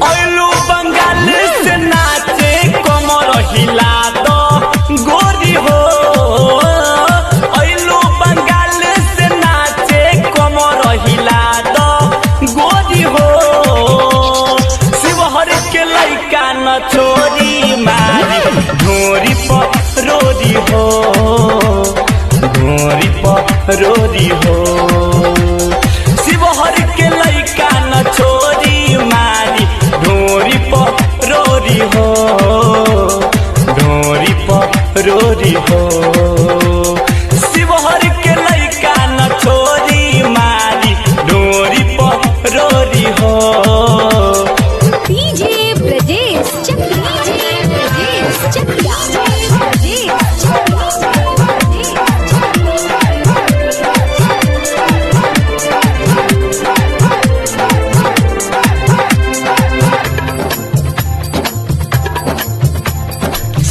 ओलू बंगाल से नाचे कमर हिला दो गोरी हो। ओलू बंगाल से नाचे कमर हिला दो गोरी हो। शिवहर के लइका न छोरी मारी ढोरी पर रोरी हो। ढोरी पर रोरी हो। शिवहर के लइका न छोरी मारी ढोरी पर रोरी हो। ढोरी पर रोरी हो। शिवहर के लइका न छोरी मारी ढोरी पर रोरी हो। डीजे ब्रजेश चकिया ब्रजेश चकिया ब्रजेश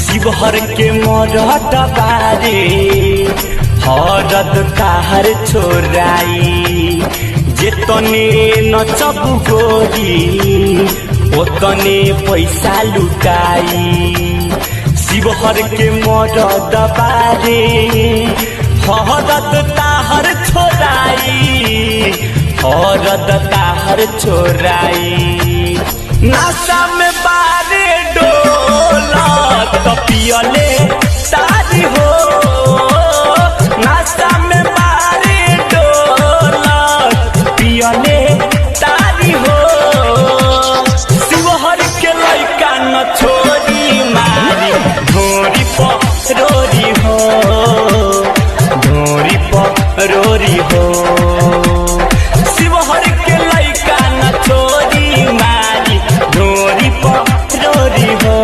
शिवहर के मरद बारे हरद ताहर छोराई। जेतने नचब गोरी ओतने पैसा लुटाई। शिवहर के मरद बारे हरद ताहर छोराई। हरद ताहर छोराई। नासा में बारे डोला तो पियले तारी हो। नासा में बारे डोला पियले तारी हो। शिवहर के लइका न छोरी मारी ढोरी पर रोरी हो। ढोरी पर रोरी हो। शिवहर के लइका न छोरी मारी ढोरी पर रोरी हो।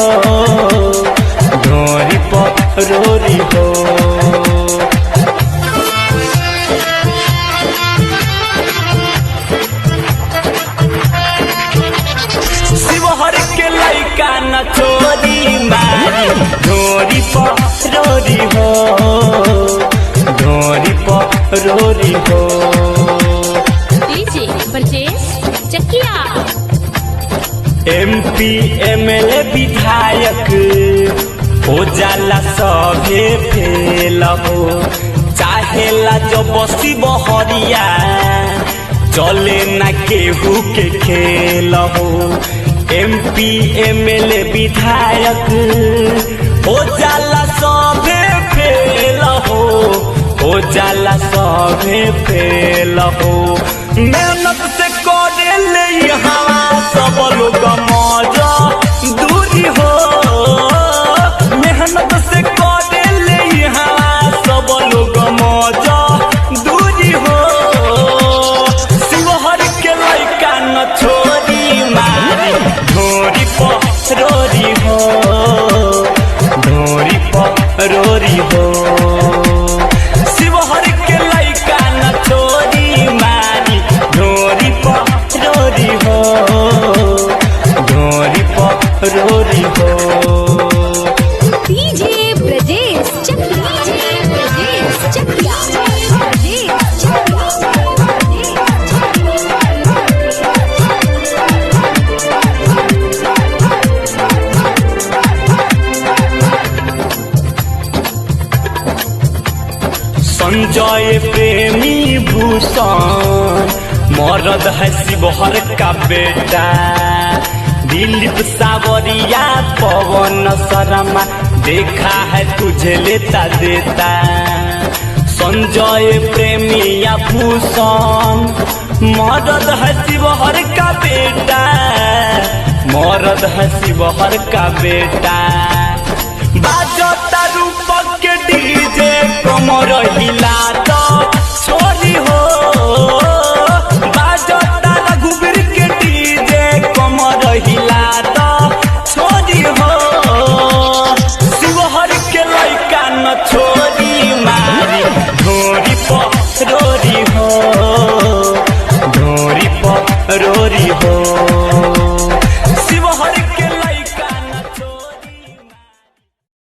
ढोरी पर रोरी हो। शिवहर के लइका न छोरी मारी ढोरी पर रोरी हो। ढोरी पर रोरी हो। डीजे ब्रजेश चकिया MP MLA विधायक हो जाला सभे फेल हो। चाहेला जो बसी बहरिया चले ना केहू के खेल हो। MP MLA विधायक हो जाला सभे फेल हो। हो जाला सभे फेल हो। मेहनत से करे ले यहाँ सब लोग मौजा दूरी हो। मेहनत से करे ले यहाँ सब लोग मौजा दूरी हो। शिवहर के लइका न छोरी मारी ढोरी पर रोरी हो। ढोरी पर रोरी हो। शिवहर के लइका न छोरी मारी ढोरी पर रोरी हो। ढोरी पर रोरी हो। डीजे ब्रजेश चकिया ब्रजेश चकिया ब्रजेश संजय प्रेमी भूषण मरद है शिवहर का बेटा। दिलीप सावरिया पवन शर्मा देखा है तुझे लेता देता। संजय प्रेमी भूषण मरद है शिवहर का बेटा। मरद है शिवहर का बेटा। बाजता रूपक के डीजे कमर हिला तो